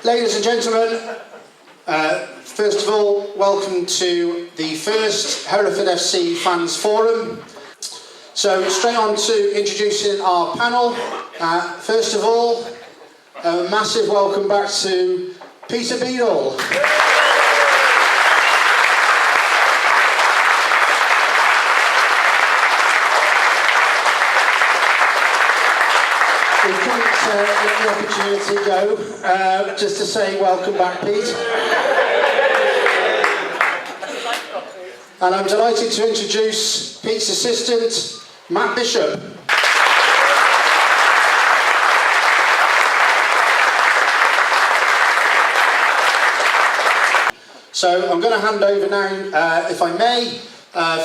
Ladies and gentlemen, first of all, welcome to the first Hereford FC Fans Forum. So, straight on to introducing our panel. First of all, a massive welcome back to Peter Beadle. We couldn't let the opportunity go, just to say welcome back, Pete. And I'm delighted to introduce Pete's assistant, Matt Bishop. So I'm going to hand over now, if I may,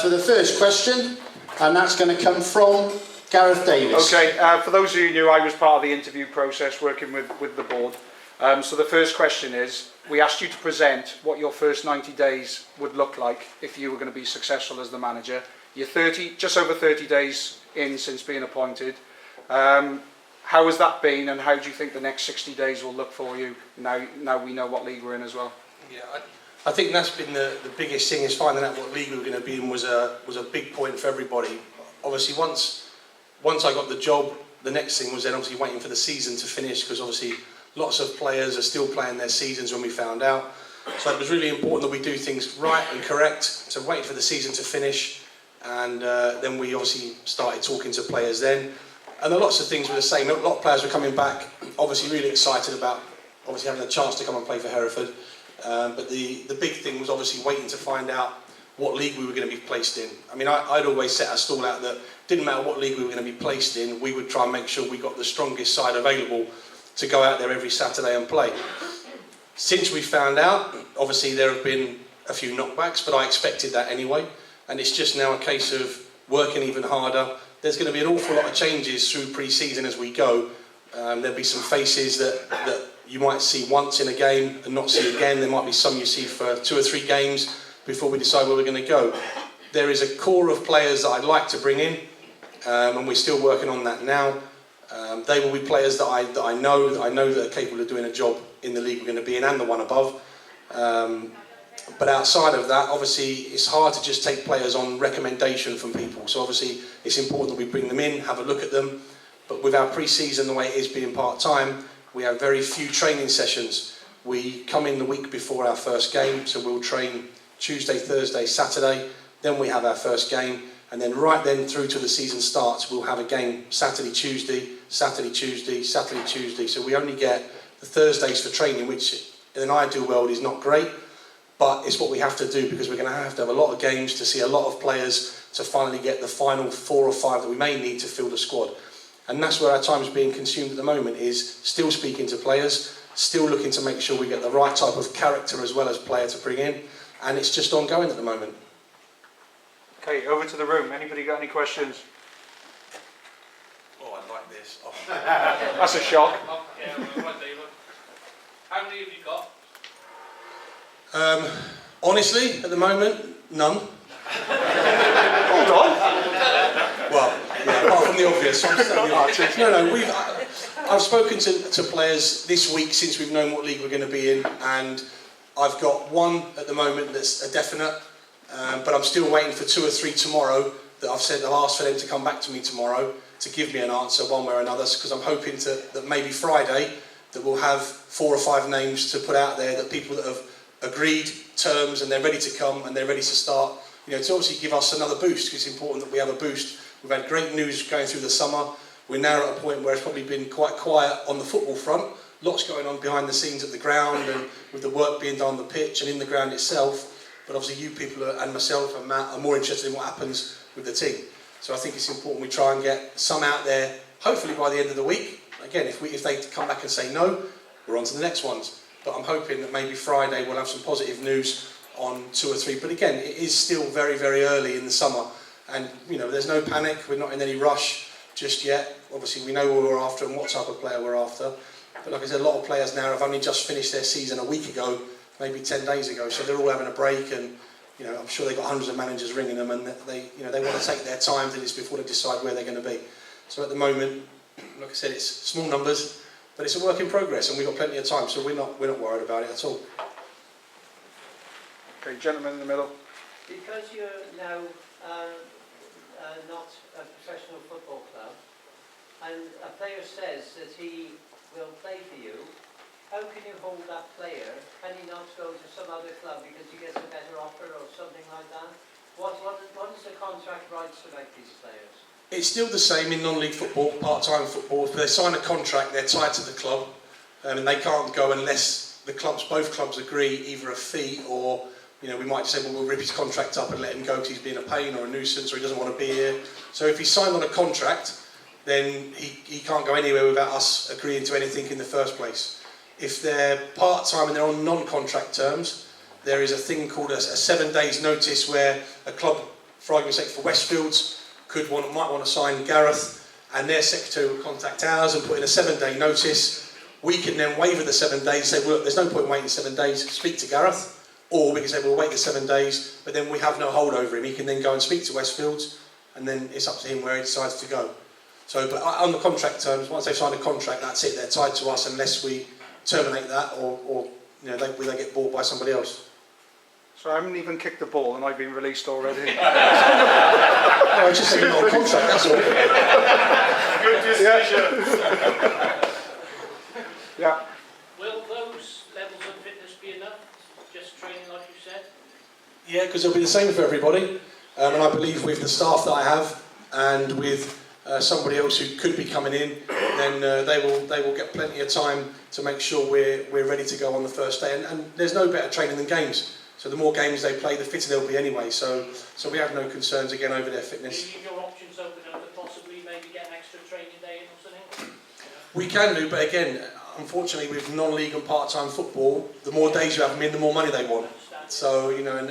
for the first question, and that's going to come from Gareth Davis. Okay, for those of you who knew, I was part of the interview process working with the board. So the first question is, we asked you to present what your first 90 days would look like if you were going to be successful as the manager. You're just over 30 days in since being appointed. How has that been, and how do you think the next 60 days will look for you now we know what league we're in as well? Yeah, I think that's been the biggest thing, is finding out what league we were going to be in was a big point for everybody. Obviously, once I got the job, the next thing was then obviously waiting for the season to finish, because obviously lots of players are still playing their seasons when we found out. So it was really important that we do things right and correct. So waiting for the season to finish, and then we obviously started talking to players then. And lots of things were the same. A lot of players were coming back, obviously really excited about obviously having a chance to come and play for Hereford. But the big thing was obviously waiting to find out what league we were going to be placed in. I mean, I'd always set a stall out that didn't matter what league we were going to be placed in, we would try and make sure we got the strongest side available to go out there every Saturday and play. Since we found out, obviously there have been a few knockbacks, but I expected that anyway. And it's just now a case of working even harder. There's going to be an awful lot of changes through pre-season as we go. There'll be some faces that you might see once in a game and not see again. There might be some you see for 2 or 3 games before we decide where we're going to go. There is a core of players that I'd like to bring in, and we're still working on that now. They will be players that I know that are capable of doing a job in the league we're going to be in and the one above. But outside of that, obviously, it's hard to just take players on recommendation from people. So obviously, it's important that we bring them in, have a look at them. But with our pre-season, the way it is being part-time, we have very few training sessions. We come in the week before our first game, so we'll train Tuesday, Thursday, Saturday. Then we have our first game. And then right then through to the season starts, we'll have a game Saturday, Tuesday, Saturday, Tuesday, Saturday, Tuesday. So we only get the Thursdays for training, which in an ideal world is not great. But it's what we have to do, because we're going to have a lot of games to see a lot of players to finally get the final 4 or 5 that we may need to fill the squad. And that's where our time is being consumed at the moment, is still speaking to players, still looking to make sure we get the right type of character as well as player to bring in. And it's just ongoing at the moment. Okay, over to the room. Anybody got any questions? Oh, I like this. Oh. That's a shock. Yeah, right, David. How many have you got? Honestly, at the moment, none. Hold on. Well, yeah, apart from the obvious. I've spoken to players this week since we've known what league we're going to be in, and I've got one at the moment that's a definite, but I'm still waiting for 2 or 3 tomorrow that I've asked for them to come back to me tomorrow to give me an answer one way or another, because I'm hoping that maybe Friday that we'll have 4 or 5 names to put out there, that people that have agreed terms and they're ready to come and they're ready to start, to obviously give us another boost, because it's important that we have a boost. We've had great news going through the summer. We're now at a point where it's probably been quite quiet on the football front. Lots going on behind the scenes at the ground and with the work being done on the pitch and in the ground itself. But obviously you people and myself and Matt are more interested in what happens with the team. So I think it's important we try and get some out there, hopefully by the end of the week. Again, if they come back and say no, we're on to the next ones. But I'm hoping that maybe Friday we'll have some positive news on 2 or 3. But again, it is still very, very early in the summer. And, there's no panic. We're not in any rush just yet. Obviously, we know what we're after and what type of player we're after. But like I said, a lot of players now have only just finished their season a week ago, maybe 10 days ago. So they're all having a break, and I'm sure they've got hundreds of managers ringing them, and they want to take their time to this before they decide where they're going to be. So at the moment, like I said, it's small numbers, But it's a work in progress, and we've got plenty of time, so we're not worried about it at all. Okay, gentleman in the middle. Because you're now not a professional football club, and a player says that he will play for you, how can you hold that player? Can he not go to some other club because he gets a better offer or something like that? What is the contract rights about these players? It's still the same in non-league football, part-time football. If they sign a contract, they're tied to the club, and they can't go unless both clubs agree either a fee or, you know, we might say, well, we'll rip his contract up and let him go because he's being a pain or a nuisance or he doesn't want to be here. So if he's signed on a contract, then he can't go anywhere without us agreeing to anything in the first place. If they're part-time and they're on non-contract terms, there is a thing called a 7 days notice where a club, for argument's sake, for Westfields, might want to sign Gareth, and their secretary will contact ours and put in a 7 day notice. We can then waiver the 7 days, say, well, look, there's no point waiting 7 days, speak to Gareth. Or we can say, we'll wait the 7 days, but then we have no hold over him. He can then go and speak to Westfields, and then it's up to him where he decides to go. So, but on the contract terms, once they've signed a contract, that's it. They're tied to us unless we terminate that, or you know, they get bought by somebody else. So I haven't even kicked the ball and I've been released already. No, I just said no contract, that's all. Good decision. Yeah. Will those levels of fitness be enough? Just training like you said? Yeah, because it'll be the same for everybody. And I believe with the staff that I have and with somebody else who could be coming in, then they will get plenty of time to make sure we're ready to go on the first day. And there's no better training than games. So the more games they play, the fitter they'll be anyway. So we have no concerns again over their fitness. Do you leave your options open up to possibly maybe get an extra training day in or something? We can do, but again, unfortunately with non-league and part-time football, the more days you have them in, the more money they want. So, you know, and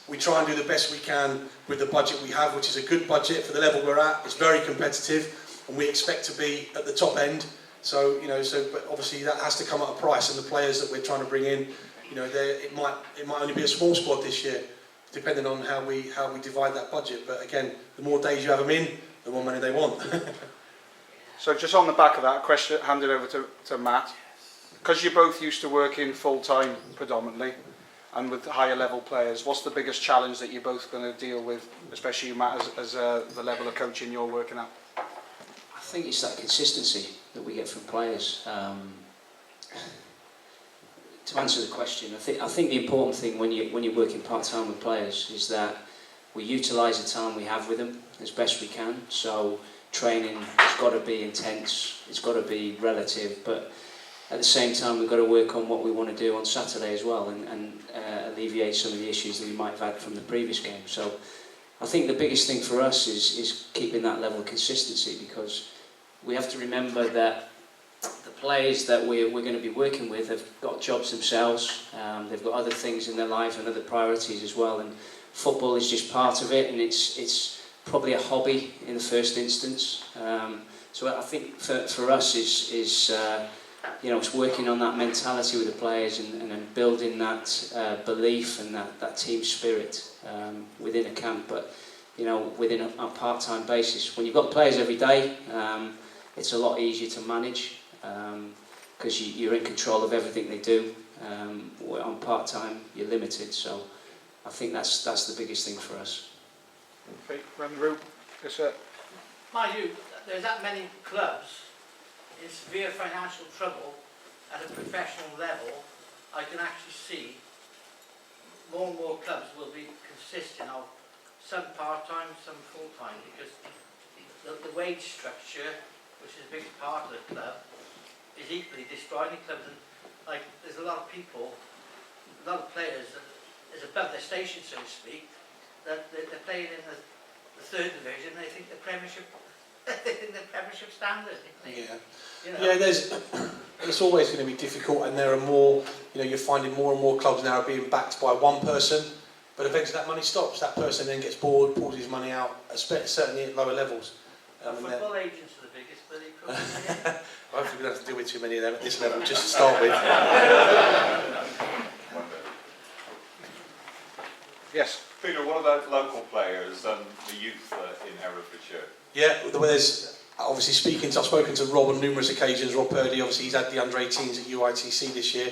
we try and do the best we can with the budget we have, which is a good budget for the level we're at. It's very competitive, and we expect to be at the top end. So, you know, but obviously that has to come at a price, and the players that we're trying to bring in, you know, it might only be a small squad this year, depending on how we divide that budget. But again, the more days you have them in, the more money they want. So just on the back of that, a question handed over to Matt. Because you're both used to working full-time predominantly and with higher level players, what's the biggest challenge that you're both going to deal with, especially you, Matt, as the level of coaching you're working at? I think it's that consistency that we get from players. To answer the question, I think the important thing when you're working part-time with players is that we utilise the time we have with them as best we can. So training has got to be intense, it's got to be relative, but at the same time we've got to work on what we want to do on Saturday as well and alleviate some of the issues that we might have had from the previous game. So I think the biggest thing for us is keeping that level of consistency, because we have to remember that the players that we're going to be working with have got jobs themselves, they've got other things in their life and other priorities as well, and football is just part of it, and it's probably a hobby in the first instance. So I think for us is you know, it's working on that mentality with the players and building that belief and that team spirit within a camp, but you know, within a part-time basis. When you've got players every day, it's a lot easier to manage, because you're in control of everything they do. On part-time, you're limited, so I think that's the biggest thing for us. Okay, run the route. Yes, sir. Mind you, there's that many clubs in severe financial trouble at a professional level. I can actually see more and more clubs will be consisting of some part-time, some full-time, because the wage structure, which is a big part of the club, is equally destroying clubs. And like, there's a lot of people, a lot of players that is above their station, so to speak, that they're playing in the third division. They think the Premiership, they think the Premiership standard. Yeah. You know? Yeah, it's always going to be difficult, and there are more, you know, you're finding more and more clubs now are being backed by one person, but eventually that money stops. That person then gets bored, pulls his money out, certainly at lower levels. Football agents are the biggest, but Hopefully we don't have to deal with too many of them at this level, just to start with. Yes. Peter, what about local players and the youth in Herefordshire? Yeah, well, there's obviously I've spoken to Rob on numerous occasions. Rob Purdy, obviously he's had the under-18s at UITC this year,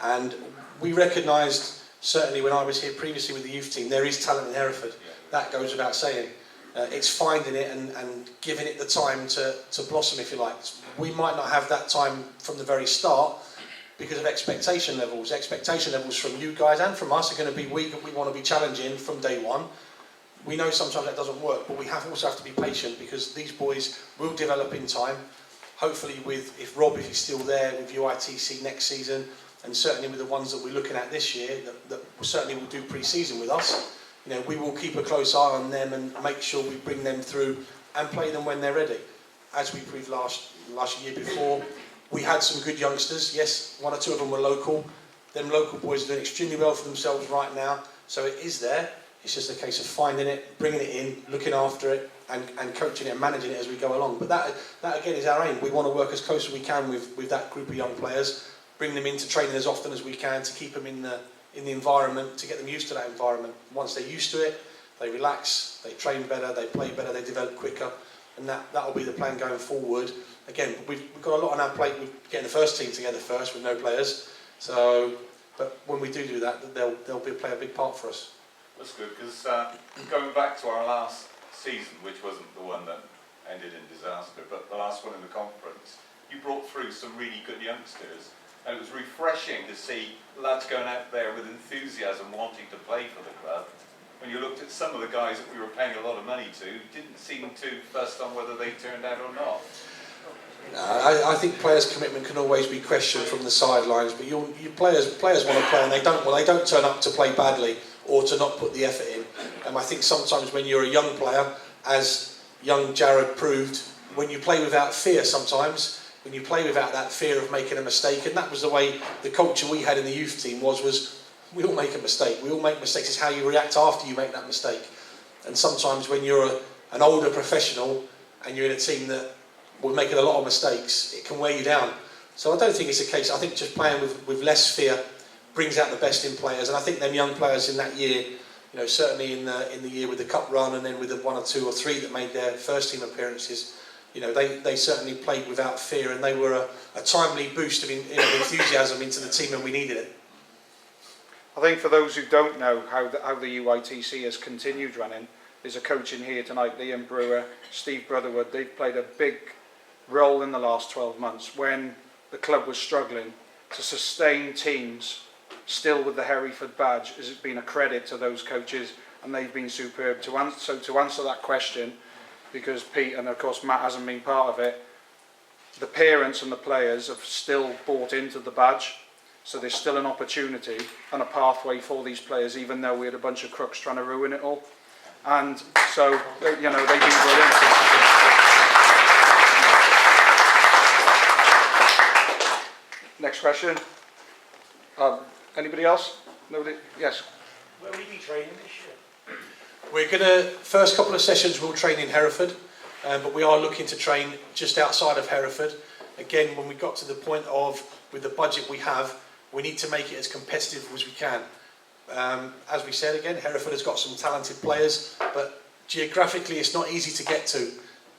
and we recognised, certainly when I was here previously with the youth team, there is talent in Hereford. That goes without saying. It's finding it and giving it the time to blossom, if you like. We might not have that time from the very start because of expectation levels. Expectation levels from you guys and from us are going to be we want to be challenging from day one. We know sometimes that doesn't work, but we also have to be patient because these boys will develop in time. Hopefully if Rob is still there with UITC next season, and certainly with the ones that we're looking at this year that certainly will do pre-season with us, we will keep a close eye on them and make sure we bring them through and play them when they're ready. As we proved last year before, we had some good youngsters. Yes, one or two of them were local. Them local boys are doing extremely well for themselves right now, so it is there. It's just a case of finding it, bringing it in, looking after it, and coaching it and managing it as we go along. But that again is our aim. We want to work as close as we can with that group of young players, bring them into training as often as we can to keep them in the environment, to get them used to that environment. Once they're used to it, they relax, they train better, they play better, they develop quicker, and that'll be the plan going forward. Again, we've got a lot on our plate with getting the first team together first with no players. But when we do that, they'll play a big part for us. That's good, because going back to our last season, which wasn't the one that ended in disaster, but the last one in the conference, you brought through some really good youngsters, and it was refreshing to see lads going out there with enthusiasm, wanting to play for the club. When you looked at some of the guys that we were paying a lot of money to, didn't seem too fussed on whether they turned out or not. I think players' commitment can always be questioned from the sidelines, but your players want to play, and they don't turn up to play badly or to not put the effort in. And I think sometimes when you're a young player, as young Jared proved, when you play without fear sometimes, when you play without that fear of making a mistake, and that was the way the culture we had in the youth team was we all make a mistake. We all make mistakes. It's how you react after you make that mistake. And sometimes when you're an older professional and you're in a team that we're making a lot of mistakes, it can wear you down. So I don't think it's a case. I think just playing with less fear brings out the best in players, and I think them young players in that year, certainly in the year with the cup run, and then with the 1 or 2 or 3 that made their first team appearances, they certainly played without fear, and they were a timely boost of enthusiasm into the team when we needed it. I think for those who don't know how the UITC has continued running, there's a coach in here tonight, Liam Brewer, Steve Brotherwood. They've played a big role in the last 12 months when the club was struggling to sustain teams still with the Hereford badge. Has been a credit to those coaches, and they've been superb. To answer that question, because Pete and of course Matt hasn't been part of it, the parents and the players have still bought into the badge, so there's still an opportunity and a pathway for these players, even though we had a bunch of crooks trying to ruin it all. And so, they've been brilliant. Next question. Anybody else? Nobody? Yes. Where will you be training this year? We're going to, first couple of sessions we'll train in Hereford, but we are looking to train just outside of Hereford. Again, when we got to the point of, with the budget we have, we need to make it as competitive as we can. As we said again, Hereford has got some talented players, but geographically it's not easy to get to.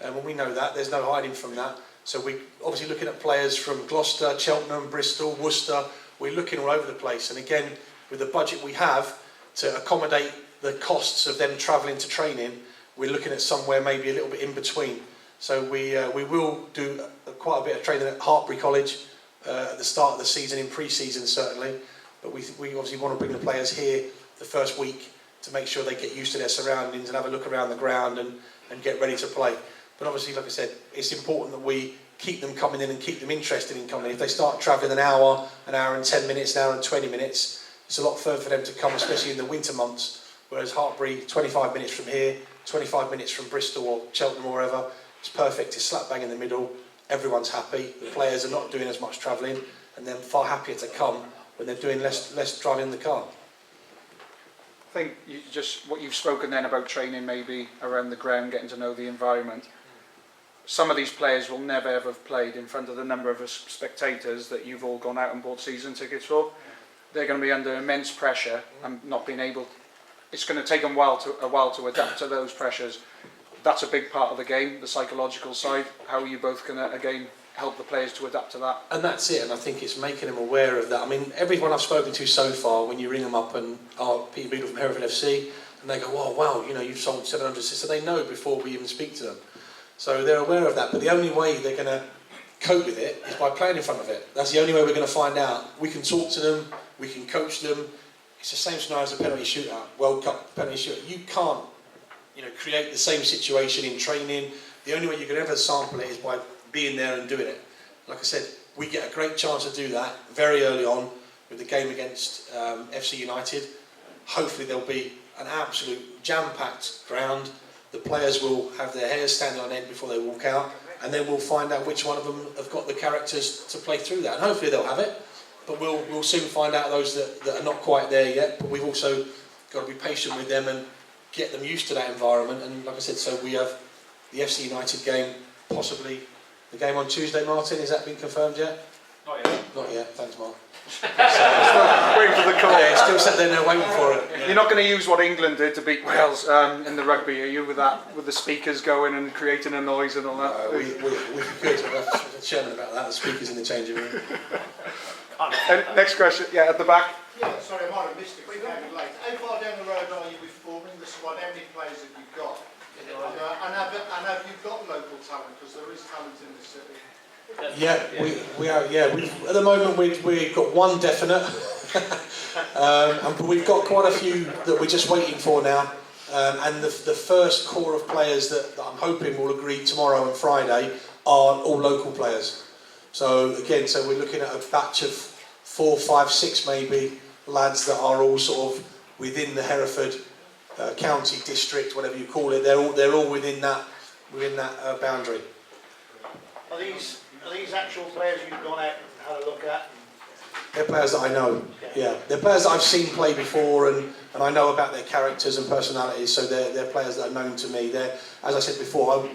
And we know that, there's no hiding from that. So we're obviously looking at players from Gloucester, Cheltenham, Bristol, Worcester. We're looking all over the place. And again, with the budget we have to accommodate the costs of them travelling to training, we're looking at somewhere maybe a little bit in between. So we will do quite a bit of training at Hartbury College at the start of the season, in pre-season certainly. But we obviously want to bring the players here the first week to make sure they get used to their surroundings and have a look around the ground and get ready to play. But obviously, like I said, it's important that we keep them coming in and keep them interested in coming in. If they start travelling an hour and 10 minutes, an hour and 20 minutes, it's a lot further for them to come, especially in the winter months. Whereas Hartbury, 25 minutes from here, 25 minutes from Bristol or Cheltenham or wherever, it's perfect. It's slap bang in the middle. Everyone's happy. The players are not doing as much travelling, and they're far happier to come when they're doing less driving in the car. I think what you've spoken then about training maybe around the ground, getting to know the environment. Some of these players will never ever have played in front of the number of spectators that you've all gone out and bought season tickets for. They're going to be under immense pressure and not being able. It's going to take them a while to adapt to those pressures. that's a big part of the game, the psychological side. How are you both going to, again, help the players to adapt to that? And that's it, and I think it's making them aware of that. I mean, everyone I've spoken to so far, when you ring them up and, Peter Beadle from Hereford FC, and they go, oh, wow, you know, you've sold 700, so they know before we even speak to them. So they're aware of that, but the only way they're going to cope with it is by playing in front of it. That's the only way we're going to find out. We can talk to them, we can coach them. It's the same scenario as a penalty shootout, World Cup penalty shootout. You can't, you know, create the same situation in training. The only way you can ever sample it is by being there and doing it. Like I said, we get a great chance to do that very early on with the game against FC United. Hopefully there'll be an absolute jam-packed ground. The players will have their hairs standing on end before they walk out, and then we'll find out which one of them have got the characters to play through that. And hopefully they'll have it, but we'll soon find out those that are not quite there yet. But we've also got to be patient with them and get them used to that environment. And like I said, so we have the FC United game, possibly the game on Tuesday, Martin. Has that been confirmed yet? Not yet. Not yet, thanks Mark. Waiting for the call. Yeah, it's still sat there now waiting for it. You're not going to use what England did to beat Wales in the rugby, are you? With the speakers going and creating a noise and all that. We could. We'll have to chairman about that. The speakers in the changing room. Next question. Yeah, at the back. Yeah, sorry, I might have missed it. We came in late. How far down the road are you with forming the squad? How many players have you got? And have you got local talent? Because there is talent in the city. Yeah, we are. Yeah, at the moment we've got one definite, and we've got quite a few that we're just waiting for now. And the first core of players that I'm hoping will agree tomorrow and Friday are all local players. So again, so we're looking at a batch of 4, 5, 6 maybe lads that are all sort of within the Hereford county district, whatever you call it. They're all within that boundary. Are these actual players you've gone out and had a look at? They're players that I know, yeah. They're players that I've seen play before and I know about their characters and personalities, so they're players that are known to me. As I said before,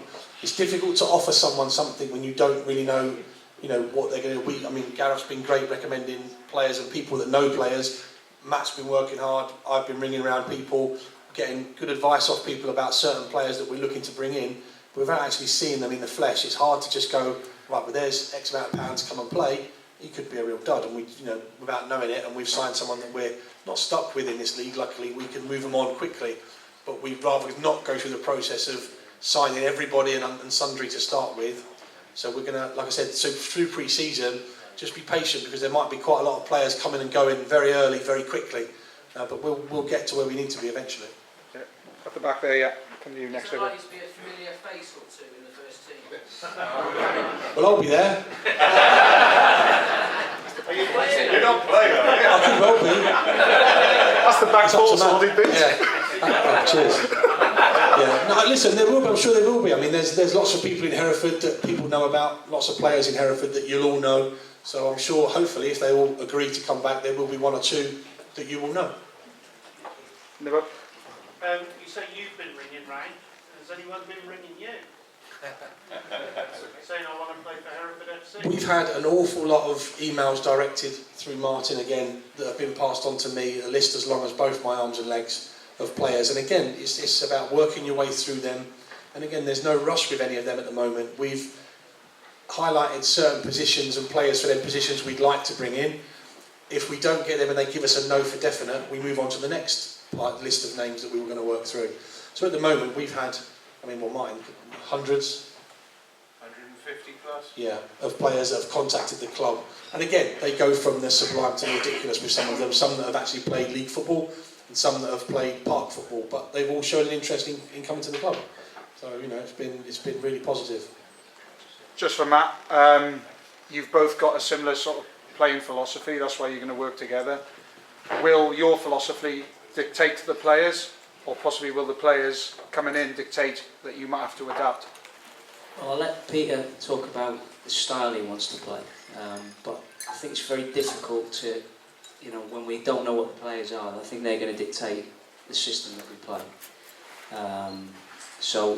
it's difficult to offer someone something when you don't really know, you know, what they're going to be. I mean, Gareth's been great recommending players and people that know players. Matt's been working hard. I've been ringing around people, getting good advice off people about certain players that we're looking to bring in. But without actually seeing them in the flesh, it's hard to just go, right, but there's X amount of pounds, come and play. He could be a real dud, and we, you know, without knowing it, and we've signed someone that we're not stuck with in this league. Luckily, we can move them on quickly, but we'd rather not go through the process of signing everybody and sundry to start with. So we're going to, like I said, so through pre-season, just be patient because there might be quite a lot of players coming and going very early, very quickly, but we'll get to where we need to be eventually. Yeah. At the back there, yeah. Come to you next. Is it likely to be a familiar face or two in the first team? Well, I'll be there. You're not playing, are you? I could well be. That's the back It's up ball to Matt. sorted bit. Yeah. Cheers. Yeah. No, listen, there will be. I'm sure there will be. I mean, there's lots of people in Hereford that people know about. Lots of players in Hereford that you'll all know. So I'm sure, hopefully, if they all agree to come back, there will be 1 or 2 that you will know. Never. You say you've been ringing round. Has anyone been ringing you? Saying I want to play for Hereford FC? We've had an awful lot of emails directed through Martin again that have been passed on to me, a list as long as both my arms and legs of players. And again, it's about working your way through them. And again, there's no rush with any of them at the moment. We've highlighted certain positions and players for them positions we'd like to bring in. If we don't get them and they give us a no for definite, we move on to the next list of names that we were going to work through. So at the moment, we've had, mine, hundreds. 150 plus? Yeah, of players that have contacted the club. And again, they go from the sublime to the ridiculous with some of them. Some that have actually played league football and some that have played park football. But they've all shown an interest in coming to the club. So, it's been really positive. Just for Matt, you've both got a similar sort of playing philosophy. That's why you're going to work together. Will your philosophy dictate to the players, or possibly will the players coming in dictate that you might have to adapt? Well, I'll let Peter talk about the style he wants to play, but I think it's very difficult to, when we don't know what the players are, I think they're going to dictate the system that we play. So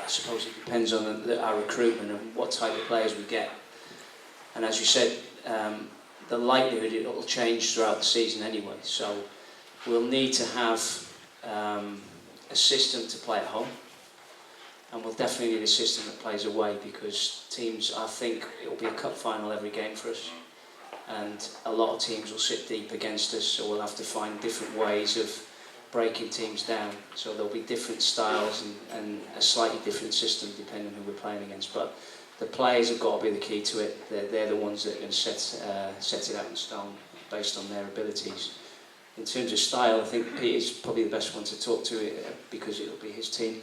I suppose it depends on our recruitment and what type of players we get. And as you said, the likelihood it will change throughout the season anyway. So we'll need to have a system to play at home. and we'll definitely need a system that plays away, because teams, I think it will be a cup final every game for us, and a lot of teams will sit deep against us, so we'll have to find different ways of breaking teams down. So there'll be different styles and a slightly different system depending on who we're playing against. But the players have got to be the key to it. They're the ones that can set it out in stone based on their abilities. In terms of style, I think Peter's probably the best one to talk to because it'll be his team.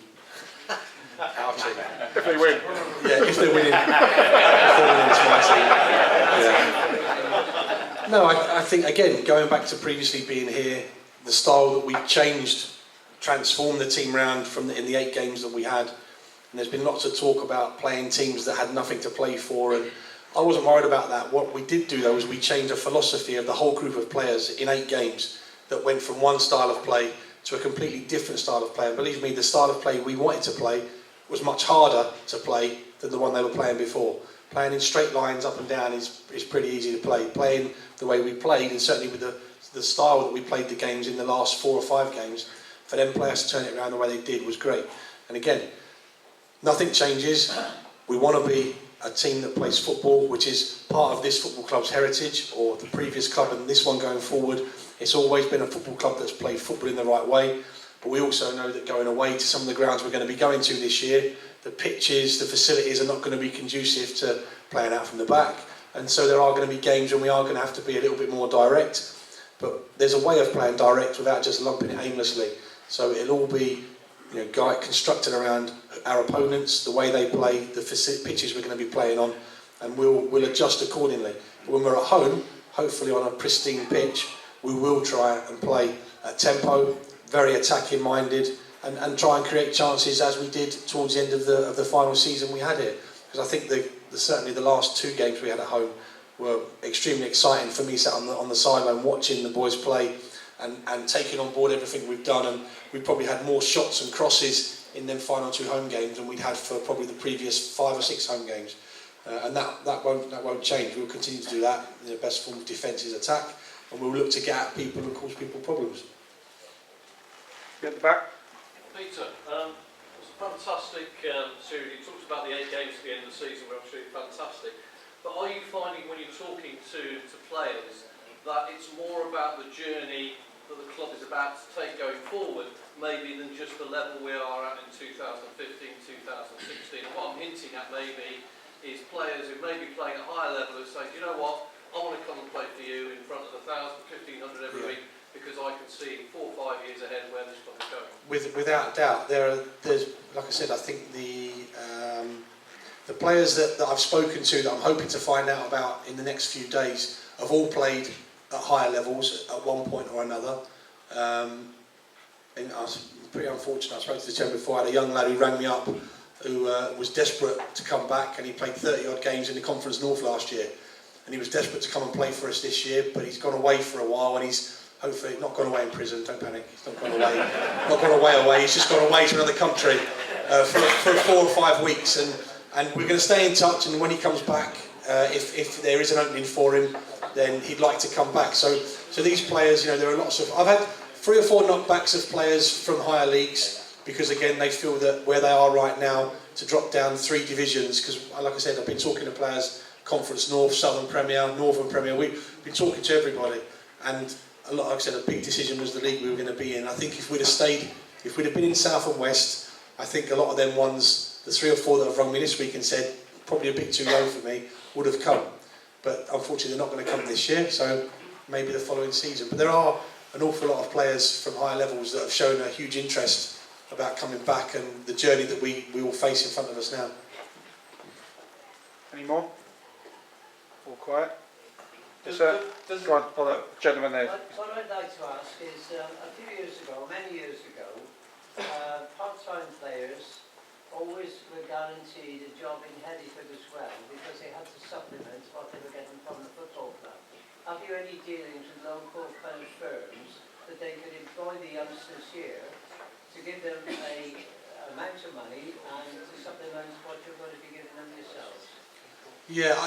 Our team. If they win. Yeah, if they're winning. It's my team. Yeah. No, I think, again, going back to previously being here, the style that we changed, transformed the team round in the 8 games that we had. And there's been lots of talk about playing teams that had nothing to play for, and I wasn't worried about that. What we did do, though, was we changed the philosophy of the whole group of players in 8 games that went from one style of play to a completely different style of play. And believe me, the style of play we wanted to play was much harder to play than the one they were playing before. Playing in straight lines up and down is pretty easy to play. Playing the way we played, and certainly with the style that we played the games in the last 4 or 5 games, for them players to turn it around the way they did was great. And again, nothing changes. We want to be a team that plays football, which is part of this football club's heritage, or the previous club and this one going forward. It's always been a football club that's played football in the right way, but we also know that going away to some of the grounds we're going to be going to this year, the pitches, the facilities are not going to be conducive to playing out from the back, and so there are going to be games when we are going to have to be a little bit more direct, but there's a way of playing direct without just lumping it aimlessly. So it'll all be, constructed around our opponents, the way they play, the pitches we're going to be playing on, and we'll adjust accordingly. But when we're at home, hopefully on a pristine pitch, we will try and play at tempo, very attacking minded, and try and create chances as we did towards the end of the final season we had here. Because I think certainly the last 2 games we had at home were extremely exciting for me, sat on the sideline watching the boys play and taking on board everything we've done. And we probably had more shots and crosses in them final 2 home games than we'd had for probably the previous 5 or 6 home games. And that won't change. We'll continue to do that. The best form of defence is attack, and we'll look to get at people and cause people problems. Get the back. Peter, it was a fantastic series. You talked about the 8 games at the end of the season were absolutely fantastic. But are you finding when you're talking to players that it's more about the journey that the club is about to take going forward, maybe than just the level we are at in 2015, 2016? And what I'm hinting at maybe is players who may be playing at a higher level who say, you know what, I want to come and play for you in front of 1,000, 1,500 every week, because I can see 4 or 5 years ahead where this club is going. Without doubt, there's, like I said, I think the players that I've spoken to, that I'm hoping to find out about in the next few days, have all played at higher levels at one point or another. And I was pretty unfortunate. I spoke to the chairman before. I had a young lad who rang me up who was desperate to come back, and he played 30 odd games in the Conference North last year, and he was desperate to come and play for us this year, but he's gone away for a while, and he's hopefully not gone away in prison. Don't panic, he's not gone away. Not gone away. He's just gone away to another country for 4 or 5 weeks, and we're going to stay in touch. And when he comes back, if there is an opening for him, then he'd like to come back. So these players, there are lots of. I've had 3 or 4 knockbacks of players from higher leagues, because again they feel that where they are right now, to drop down 3 divisions, because like I said, I've been talking to players, Conference North, Southern Premier, Northern Premier, we've been talking to everybody, and a lot, like I said, a big decision was the league we were going to be in. I think if we'd have been in South and West, I think a lot of them ones, the 3 or 4 that have rung me this week and said, probably a bit too low for me, would have come. But unfortunately they're not going to come this year, so maybe the following season. But there are an awful lot of players from higher levels that have shown a huge interest about coming back, and the journey that we all face in front of us now. Any more? All quiet? Yes, sir. Go on, gentleman there. What I'd like to ask is, a few years ago, many years ago, part-time players always were guaranteed a job in Hereford as well, because they had to supplement what they were getting from the football club. Have you any dealings with local kind of firms that they could employ the youngsters here to give them a amount of money and to supplement what you're going to be giving them yourselves? Yeah,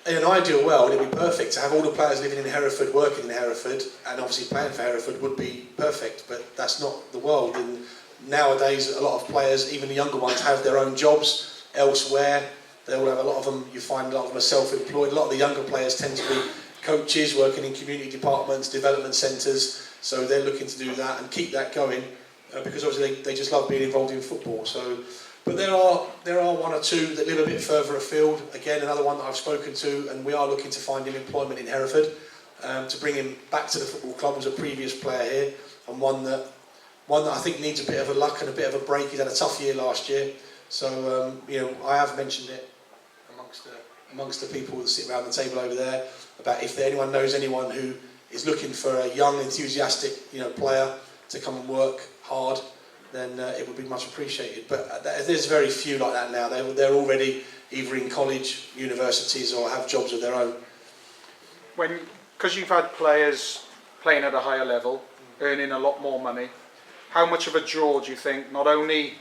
in an ideal world, it'd be perfect to have all the players living in Hereford, working in Hereford, and obviously playing for Hereford would be perfect, but that's not the world. And nowadays a lot of players, even the younger ones, have their own jobs elsewhere. They all have, a lot of them, you find a lot of them are self-employed. A lot of the younger players tend to be coaches working in community departments, development centres, so they're looking to do that and keep that going because obviously they just love being involved in football. So, but there are one or two that live a bit further afield. Again, another one that I've spoken to, and we are looking to find him employment in Hereford to bring him back to the football club. Was a previous player here, and one that I think needs a bit of a luck and a bit of a break. He's had a tough year last year, so you know, I have mentioned it amongst the people that sit around the table over there about if anyone knows anyone who is looking for a young, enthusiastic, you know, player to come and work hard, then it would be much appreciated. But there's very few like that now. They're already either in college, universities, or have jobs of their own. Because you've had players playing at a higher level, earning a lot more money, how much of a draw do you think not only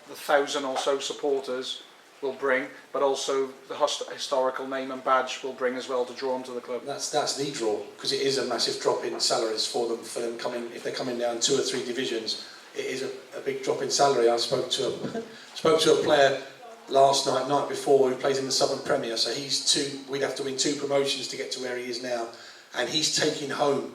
the 1,000 or so supporters will bring, but also the historical name and badge will bring as well to draw them to the club? That's the draw, because it is a massive drop in salaries for them coming, if they're coming down 2 or 3 divisions. It is a big drop in salary. I spoke to a player last night before, who plays in the Southern Premier, so we'd have to win 2 promotions to get to where he is now, and he's taking home,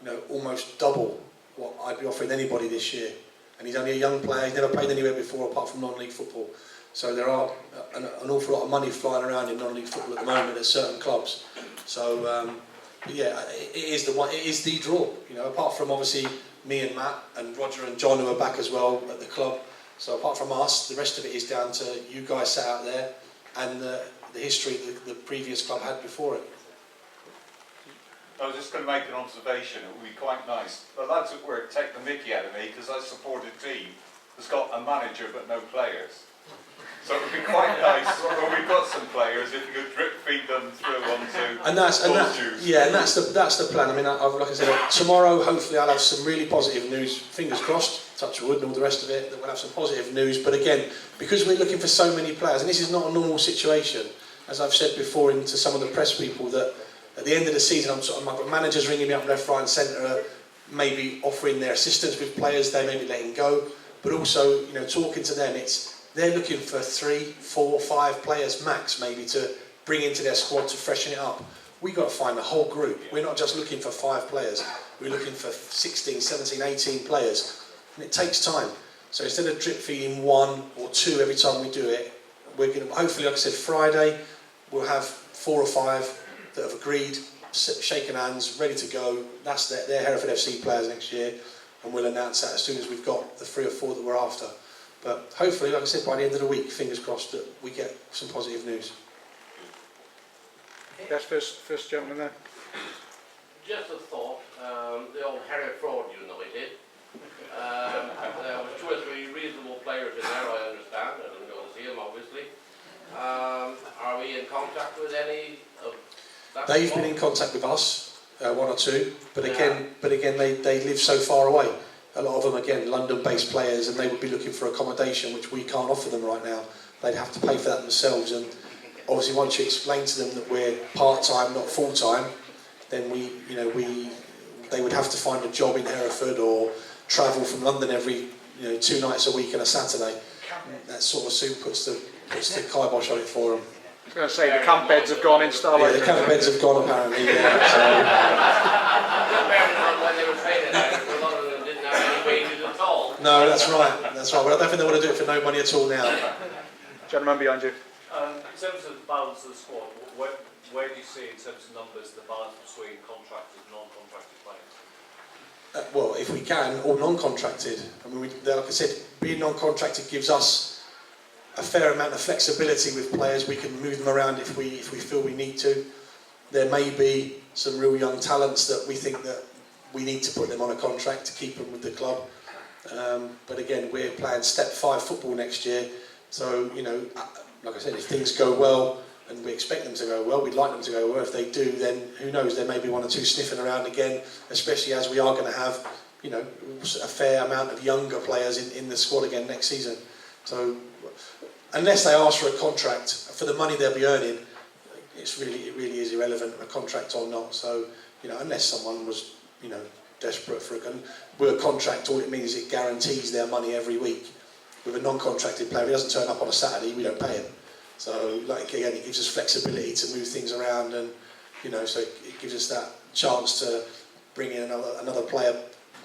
you know, almost double what I'd be offering anybody this year. And he's only a young player. He's never played anywhere before apart from non-league football. So there are an awful lot of money flying around in non-league football at the moment at certain clubs. So yeah, it is the draw. You know, apart from obviously me and Matt and Roger and John, who are back as well at the club. So apart from us, the rest of it is down to you guys sat out there and the history the previous club had before it. I was just going to make an observation. It would be quite nice. The lads at work take the mickey out of me because I support a team that's got a manager but no players. So it would be quite nice when we've got some players if you could drip feed them through onto that's the plan. I mean, like I said, tomorrow hopefully I'll have some really positive news. Fingers crossed, touch wood, and all the rest of it. That we'll have some positive news. But again, because we're looking for so many players, and this is not a normal situation, as I've said before to some of the press people, that at the end of the season, I've got managers ringing me up left, right, and centre, maybe offering their assistance with players they may be letting go, but also, you know, talking to them. They're looking for 3, 4, 5 players max, maybe, to bring into their squad to freshen it up. We've got to find the whole group. We're not just looking for 5 players. We're looking for 16, 17, 18 players. And it takes time. So instead of drip feeding 1 or 2 every time we do it, we're going to, hopefully, like I said, Friday, we'll have 4 or 5 that have agreed, shaken hands, ready to go. They're Hereford FC players next year. And we'll announce that as soon as we've got the 3 or 4 that we're after. But hopefully, like I said, by the end of the week, fingers crossed, that we get some positive news. Yes, first gentleman there. Just a thought, the old Hereford United, there was 2 or 3 reasonable players in there, I understand. I didn't go to see them, obviously. Are we in contact with any of that? They've been in contact with us, 1 or 2, but again, they live so far away. A lot of them, again, London-based players, and they would be looking for accommodation, which we can't offer them right now. They'd have to pay for that themselves, and obviously once you explain to them that we're part-time, not full-time, then they would have to find a job in Hereford or travel from London every 2 nights a week and a Saturday. That sort of soon puts the kibosh on it for them. I was going to say, the camp beds have gone in style. Yeah, the camp beds have gone apparently, yeah. So. No, that's right. But I don't think they want to do it for no money at all now. Gentleman behind you. In terms of the balance of the squad, where do you see in terms of numbers the balance between contracted and non-contracted players? Well, if we can, all non-contracted. I mean, like I said, being non-contracted gives us a fair amount of flexibility with players. We can move them around if we feel we need to. There may be some real young talents that we think that we need to put them on a contract to keep them with the club. But again, we're playing Step 5 football next year. So, like I said, if things go well, and we expect them to go well, we'd like them to go well. If they do, then who knows, there may be 1 or 2 sniffing around again, especially as we are going to have, a fair amount of younger players in the squad again next season. So, unless they ask for a contract, for the money they'll be earning, it really is irrelevant, a contract or not. So, unless someone was, desperate for a work contract. All it means is it guarantees their money every week. With a non-contracted player, if he doesn't turn up on a Saturday, we don't pay him. So, like again, it gives us flexibility to move things around, and so it gives us that chance to bring in another player.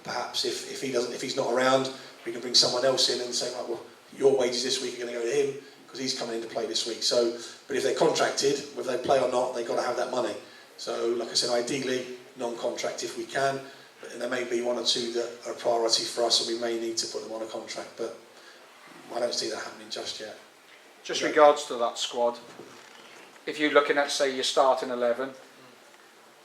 Perhaps if he's not around, we can bring someone else in and say, right, well, your wages this week are going to go to him because he's coming in to play this week. So, but if they're contracted, whether they play or not, they've got to have that money. So, like I said, ideally non-contract if we can, but there may be one or two that are a priority for us, and we may need to put them on a contract. But I don't see that happening just yet. Just regards to that squad, if you're looking at, say, your starting 11,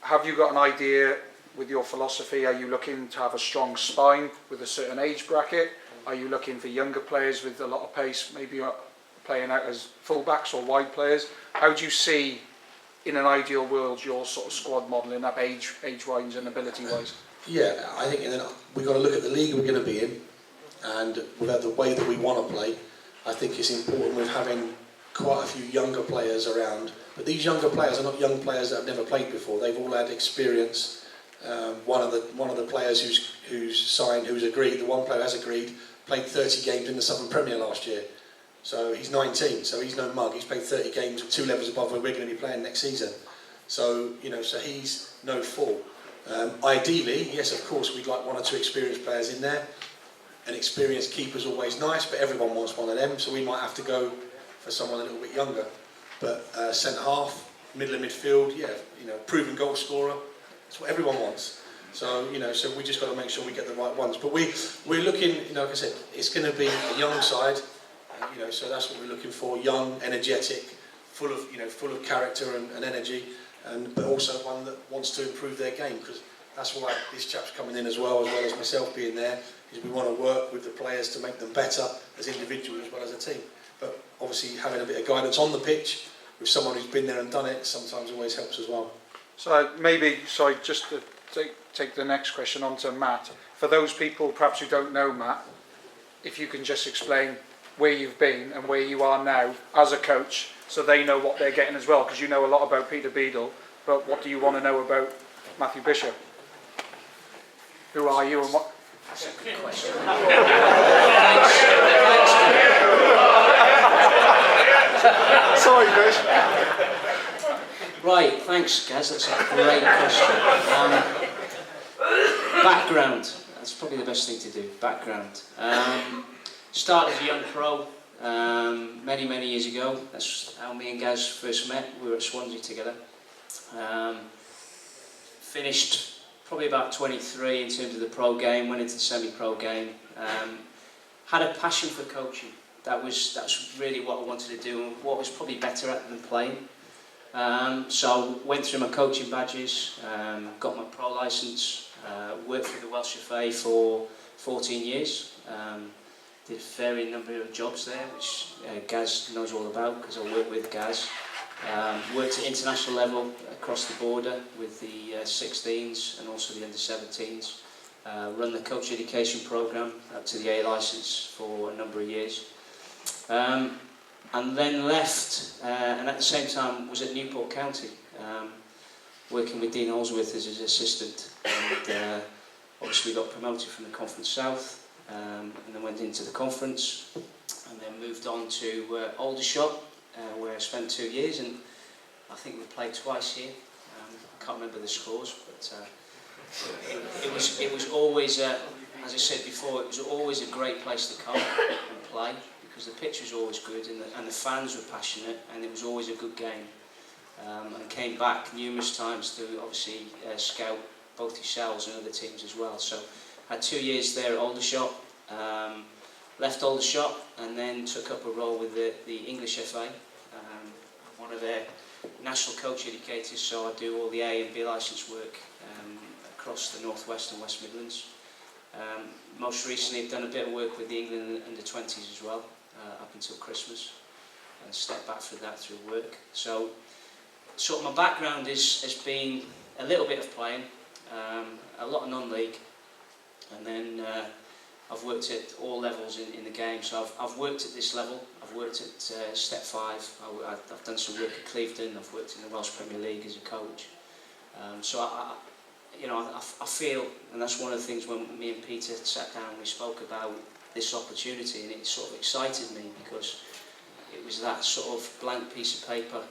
have you got an idea with your philosophy? Are you looking to have a strong spine with a certain age bracket? Are you looking for younger players with a lot of pace, maybe playing out as fullbacks or wide players? How do you see, in an ideal world, your sort of squad modelling up age-wise and ability-wise? Yeah, I think we've got to look at the league we're going to be in, and without the way that we want to play, I think it's important with having quite a few younger players around. But these younger players are not young players that have never played before. They've all had experience. One of the players who's signed, who's agreed, the one player has agreed, played 30 games in the Southern Premier last year. So he's 19, so he's no mug. He's played 30 games, 2 levels above where we're going to be playing next season. So so he's no fool. Ideally, yes, of course, we'd like 1 or 2 experienced players in there. An experienced keeper's always nice, but everyone wants one of them, so we might have to go for someone a little bit younger. But centre half, middle of midfield, proven goal scorer. That's what everyone wants. So so we just got to make sure we get the right ones. But we're looking, like I said, it's going to be a young side. So that's what we're looking for: young, energetic, full of character and energy, but also one that wants to improve their game, because that's why this chap's coming in as well as myself being there. Is we want to work with the players to make them better as individuals as well as a team. But obviously having a bit of guidance on the pitch with someone who's been there and done it sometimes always helps as well. So maybe, just to take the next question on to Matt. For those people perhaps who don't know Matt, if you can just explain where you've been and where you are now as a coach, so they know what they're getting as well, because you know a lot about Peter Beadle, but what do you want to know about Matthew Bishop? Who are you and what? That's a good question. Sorry, Bish. Right, thanks, Gaz. That's a great question. Background. That's probably the best thing to do. Background. Started as a young pro many years ago. That's how me and Gaz first met. We were at Swansea together. Finished probably about 23 in terms of the pro game. Went into the semi-pro game. Had a passion for coaching. That's really what I wanted to do, and what I was probably better at than playing. So went through my coaching badges, got my pro licence, worked for the Welsh FA for 14 years. Did a varying number of jobs there, which Gaz knows all about because I work with Gaz. Worked at international level across the border with the 16s and also the under-17s. Run the coach education programme up to the A licence for a number of years. And then left, and at the same time was at Newport County, working with Dean Holsworth as his assistant. And obviously got promoted from the Conference South, and then went into the Conference, and then moved on to Aldershot, where I spent 2 years, and I think we played twice here. I can't remember the scores, but it was always, as I said before, it was always a great place to come and play, because the pitch was always good and the fans were passionate, and it was always a good game. And I came back numerous times to obviously scout both yourselves and other teams as well. So I had 2 years there at Aldershot, left Aldershot and then took up a role with the English FA, one of their national coach educators, so I do all the A and B licence work across the North West and West Midlands. Most recently I've done a bit of work with the England under-20s as well, up until Christmas, and stepped back through that through work. So sort of my background has been a little bit of playing, a lot of non-league, and then I've worked at all levels in the game. So I've worked at this level, I've worked at Step 5, I've done some work at Clevedon, I've worked in the Welsh Premier League as a coach. So you know, I feel, and that's one of the things when me and Peter sat down and we spoke about this opportunity, and it sort of excited me because it was that sort of blank piece of paper,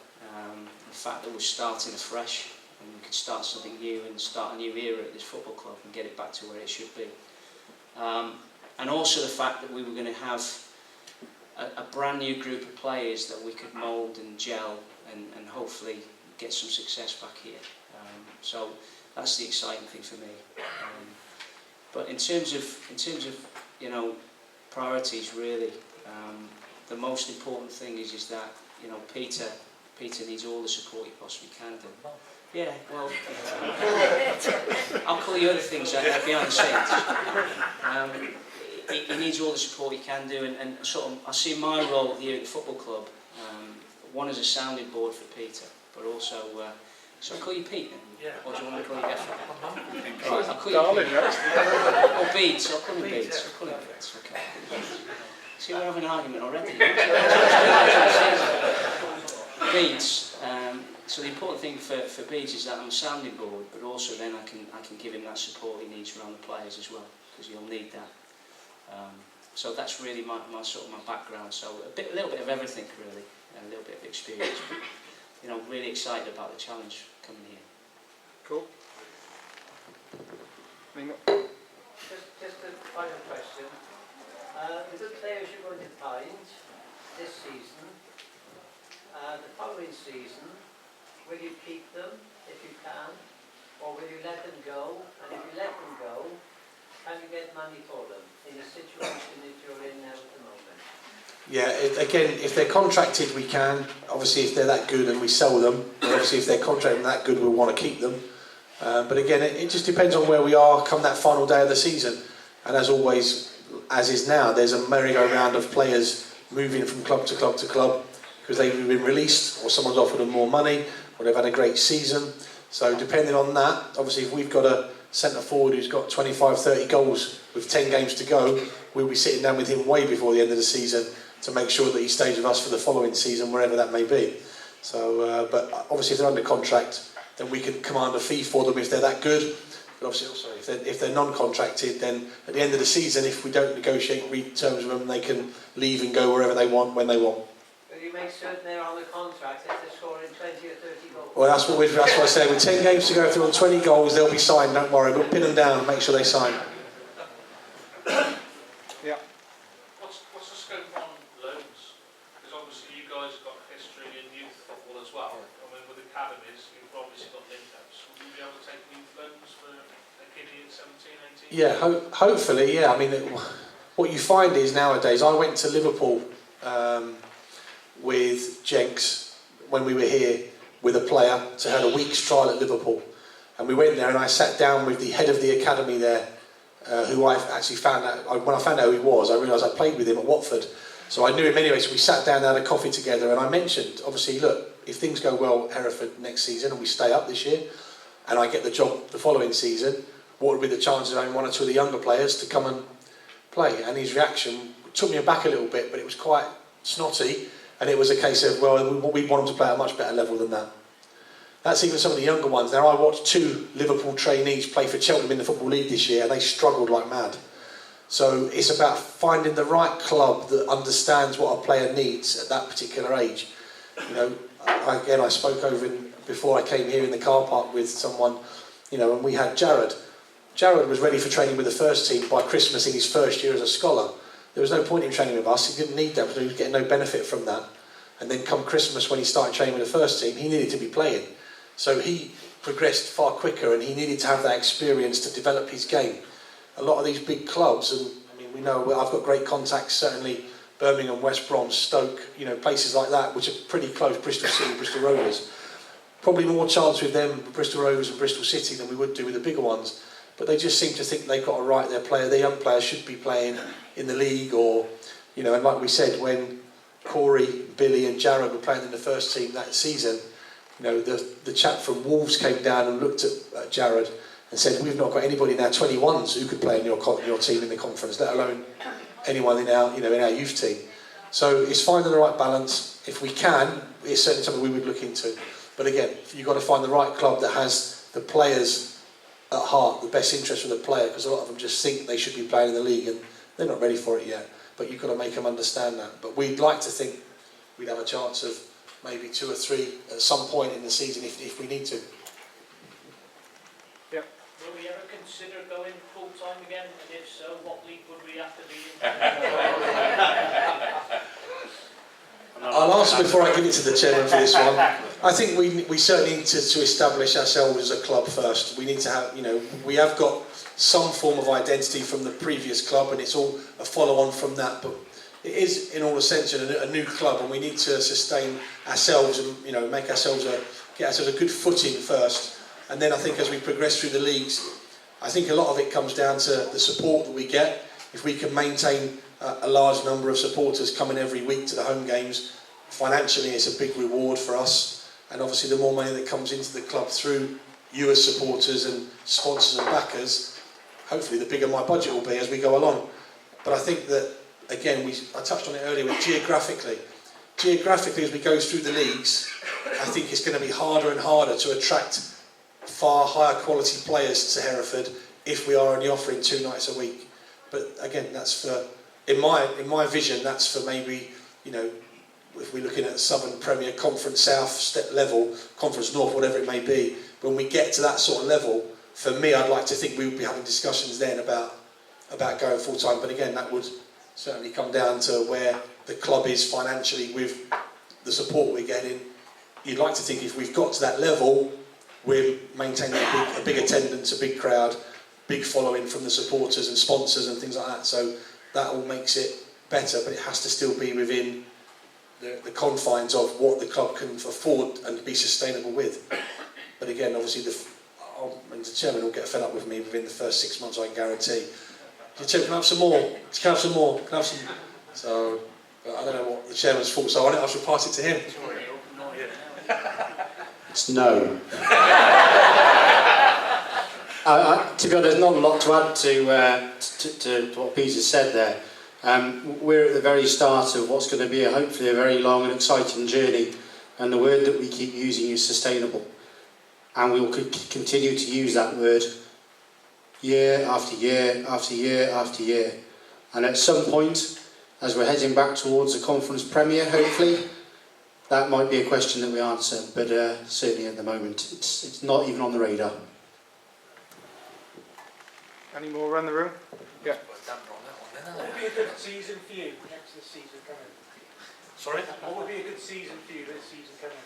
the fact that we're starting afresh and we could start something new and start a new era at this football club and get it back to where it should be. And also the fact that we were going to have a brand new group of players that we could mould and gel and hopefully get some success back here. So that's the exciting thing for me. But in terms of you know, priorities really, the most important thing is that, you know, Peter needs all the support he possibly can do. Yeah, well, I'll call you other things behind the scenes. He needs all the support he can do, and sort of I see my role here at the football club, one as a sounding board for Peter, but also, so I'll call you Pete then? Yeah. Or do you want me to call you Hereford? Right, I'll call you Pete. Or Beads, I'll call him Beads. I'll call him Beads, okay. See, we're having an argument already. Beads, so the important thing for Beads is that I'm a sounding board, but also then I can give him that support he needs around the players as well, because he'll need that. So that's really my sort of my background. So a little bit of everything really, and a little bit of experience. But, you know, really excited about the challenge coming here. Cool. Just a final question. The good players you're going to find this season, the following season, will you keep them if you can, or will you let them go? And if you let them go, can you get money for them in the situation that you're in now at the moment? Yeah, again, if they're contracted, we can. Obviously, if they're that good and we sell them, and obviously if they're contracted that good, we'll want to keep them. But again, it just depends on where we are come that final day of the season. And as always, as is now, there's a merry-go-round of players moving from club to club to club because they've been released or someone's offered them more money or they've had a great season. So depending on that, obviously if we've got a centre forward who's got 25, 30 goals with 10 games to go, we'll be sitting down with him way before the end of the season to make sure that he stays with us for the following season, wherever that may be. So, but obviously if they're under contract, then we can command a fee for them if they're that good. But obviously also if they're non-contracted, then at the end of the season, if we don't negotiate terms with them, they can leave and go wherever they want, when they want. Will you make certain they're on the contract if they're scoring 20 or 30 goals? Well, that's what I say. With 10 games to go, if they're on 20 goals, they'll be signed. Don't worry. We'll pin them down and make sure they sign. Yeah. What's the scope on loans? Because obviously you guys have got history in youth football as well. I mean, with academies, you've obviously got link-ups. Will you be able to take youth loans for a kiddie at 17, 18? Yeah, hopefully, yeah. I mean, what you find is nowadays, I went to Liverpool with Jenks when we were here with a player to have a week's trial at Liverpool. And we went there and I sat down with the head of the academy there, who I actually found out, when I found out who he was, I realised I played with him at Watford. So I knew him anyway, so we sat down and had a coffee together and I mentioned, obviously, look, if things go well at Hereford next season and we stay up this year and I get the job the following season, what would be the chances of having one or two of the younger players to come and play? And his reaction took me aback a little bit, but it was quite snotty, and it was a case of, well, we want them to play at a much better level than that. That's even some of the younger ones. Now, I watched 2 Liverpool trainees play for Cheltenham in the Football League this year, and they struggled like mad. So it's about finding the right club that understands what a player needs at that particular age. You know, again, I spoke over before I came here in the car park with someone, you know, and we had Jared. Jared was ready for training with the first team by Christmas in his first year as a scholar. There was no point in training with us. He didn't need that because he was getting no benefit from that. And then come Christmas when he started training with the first team, he needed to be playing. So he progressed far quicker and he needed to have that experience to develop his game. A lot of these big clubs, and I mean, we know I've got great contacts, certainly Birmingham, West Brom, Stoke, you know, places like that, which are pretty close, Bristol City, Bristol Rovers. Probably more chance with them, Bristol Rovers and Bristol City, than we would do with the bigger ones. But they just seem to think they've got to write their player. Their young players should be playing in the league, or, you know, and like we said, when Corey, Billy and Jared were playing in the first team that season, you know, the chap from Wolves came down and looked at Jared and said, we've not got anybody in our 21s who could play in your team in the conference, let alone anyone in our, you know, in our youth team. So it's finding the right balance. If we can, it's certainly something we would look into. But again, you've got to find the right club that has the players at heart the best interest of the player, because a lot of them just think they should be playing in the league and they're not ready for it yet. But you've got to make them understand that. But we'd like to think we'd have a chance of maybe 2 or 3 at some point in the season if we need to. Will we ever consider going full time again? And if so, what league would we have to be in? I'll answer before I give it to the chairman for this one. I think we certainly need to establish ourselves as a club first. We need to have, we have got some form of identity from the previous club, and it's all a follow-on from that. But it is, in all essential, a new club, and we need to sustain ourselves and make ourselves get ourselves a good footing first. And then I think as we progress through the leagues, I think a lot of it comes down to the support that we get. If we can maintain a large number of supporters coming every week to the home games, financially it's a big reward for us. And obviously the more money that comes into the club through you as supporters and sponsors and backers, hopefully the bigger my budget will be as we go along. But I think that, again, I touched on it earlier, with geographically as we go through the leagues, I think it's going to be harder and harder to attract far higher quality players to Hereford if we are only offering 2 nights a week. But again, that's for, in my vision, that's for maybe, if we're looking at Southern Premier, Conference South step level, Conference North, whatever it may be, when we get to that sort of level, for me, I'd like to think we would be having discussions then about going full time. But again, that would certainly come down to where the club is financially with the support we're getting. You'd like to think if we've got to that level, we're maintaining a big attendance, a big crowd, big following from the supporters and sponsors and things like that. So that all makes it better, but it has to still be within the confines of what the club can afford and be sustainable with. But again, obviously, the chairman will get fed up with me within the first 6 months, I can guarantee. The chairman, can I have some more? Can I have some more? Can I have some? So, I don't know what the chairman's thoughts are on it. I shall pass it to him. It's no. To be honest, there's not a lot to add to what Peter said there. We're at the very start of what's going to be hopefully a very long and exciting journey, and the word that we keep using is sustainable, and we will continue to use that word year after year after year after year. And at some point, as we're heading back towards the Conference Premier, hopefully, that might be a question that we answer, but certainly at the moment it's not even on the radar. Any more around the room? Yeah. What would be a good season for you next season coming? Sorry? What would be a good season for you this season coming?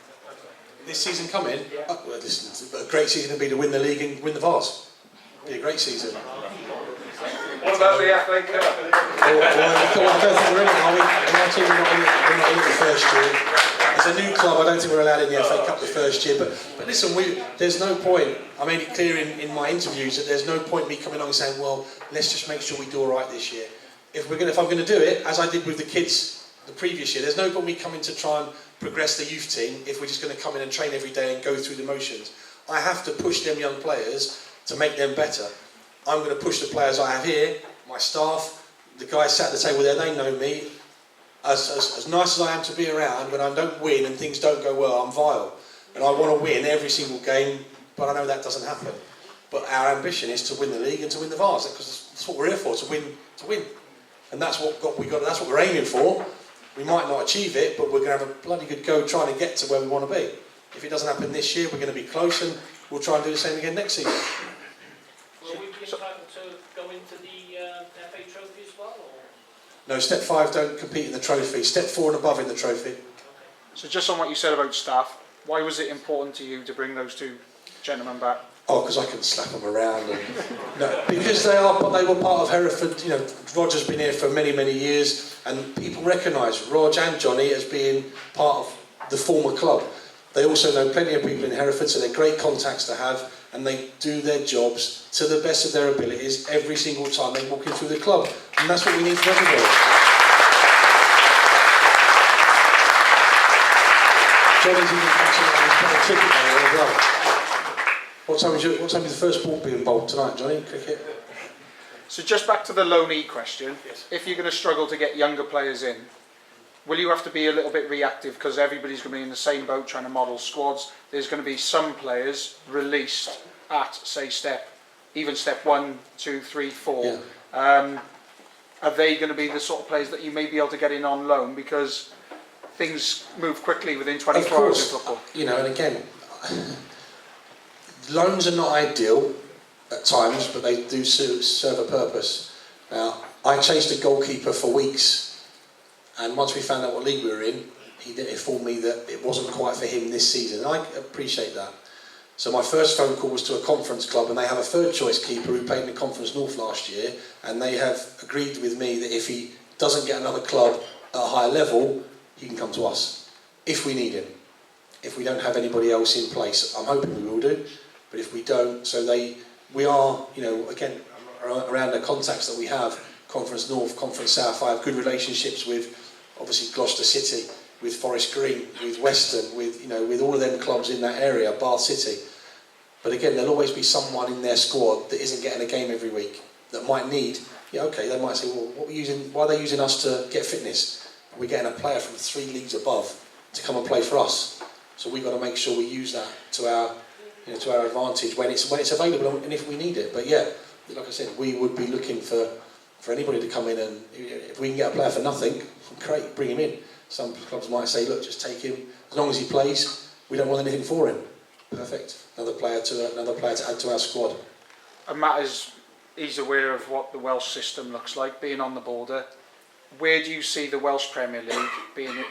This season coming? Yeah. Well, listen, a great season would be to win the league and win the Vase. It'd be a great season. What about the FA Cup? I don't think we're in it, are we? We're not in it the first year. As a new club, I don't think we're allowed in the FA Cup the first year. But listen, there's no point. I made it clear in my interviews that there's no point me coming along and saying, well, let's just make sure we do all right this year. If I'm going to do it, as I did with the kids the previous year, there's no point me coming to try and progress the youth team if we're just going to come in and train every day and go through the motions. I have to push them young players to make them better. I'm going to push the players I have here, my staff, the guys sat at the table there, they know me. As nice as I am to be around, when I don't win and things don't go well, I'm vile. And I want to win every single game, but I know that doesn't happen. But our ambition is to win the league and to win the Vase, because that's what we're here for, to win. And that's what that's what we're aiming for. We might not achieve it, but we're going to have a bloody good go trying to get to where we want to be. If it doesn't happen this year, we're going to be close, and we'll try and do the same again next season. Will we be entitled to go into the FA Trophy as well? Or? No, Step 5 don't compete in the trophy. Step 4 and above in the trophy. So just on what you said about staff, why was it important to you to bring those 2 gentlemen back? Oh, because I can slap them around. And, no, because they were part of Hereford. Roger's been here for many, many years, and people recognise Rog and Johnny as being part of the former club. They also know plenty of people in Hereford, so they're great contacts to have, and they do their jobs to the best of their abilities every single time they walk in through the club. And that's what we need from everybody. Johnny's even playing cricket now as well. What time is the first ball being bowled tonight, Johnny? Cricket? So just back to the loanee question. Yes. If you're going to struggle to get younger players in, will you have to be a little bit reactive because everybody's going to be in the same boat trying to model squads? There's going to be some players released at, say, step even step 1, 2, 3, 4. Yeah. Are they going to be the sort of players that you may be able to get in on loan, because things move quickly within 24 hours in football? You know, and again, loans are not ideal at times, but they do serve a purpose. Now, I chased a goalkeeper for weeks, and once we found out what league we were in, he informed me that it wasn't quite for him this season, and I appreciate that. So my first phone call was to a conference club, and they have a third choice keeper who played in the Conference North last year, and they have agreed with me that if he doesn't get another club at a higher level, he can come to us, if we need him. If we don't have anybody else in place, I'm hoping we will do, but if we don't, we are, you know, again, around the contacts that we have, Conference North, Conference South, I have good relationships with, obviously, Gloucester City, with Forest Green, with Western, with, you know, with all of them clubs in that area, Bath City. But again, there'll always be someone in their squad that isn't getting a game every week, that might need, yeah, okay, they might say, well, why are they using us to get fitness? We're getting a player from 3 leagues above to come and play for us. So we've got to make sure we use that to our, you know, to our advantage when it's available and if we need it. But yeah, like I said, we would be looking for anybody to come in, and if we can get a player for nothing, great, bring him in. Some clubs might say, look, just take him, as long as he plays, we don't want anything for him. Perfect. Another player to add to our squad. And Matt he's aware of what the Welsh system looks like, being on the border. Where do you see the Welsh Premier League being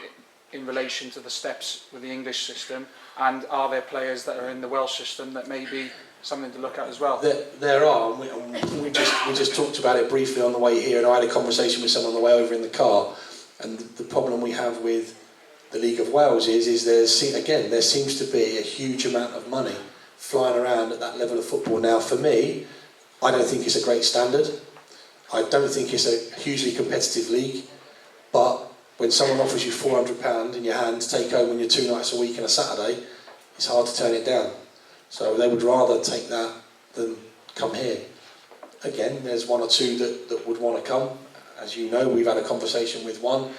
in relation to the steps with the English system? And are there players that are in the Welsh system that may be something to look at as well? There are. We just talked about it briefly on the way here, and I had a conversation with someone on the way over in the car. And the problem we have with the League of Wales is there seems to be a huge amount of money flying around at that level of football. Now, for me, I don't think it's a great standard. I don't think it's a hugely competitive league. But when someone offers you £400 in your hand to take home on your 2 nights a week and a Saturday, it's hard to turn it down. So they would rather take that than come here. Again, there's 1 or 2 that would want to come. As you know, we've had a conversation with one.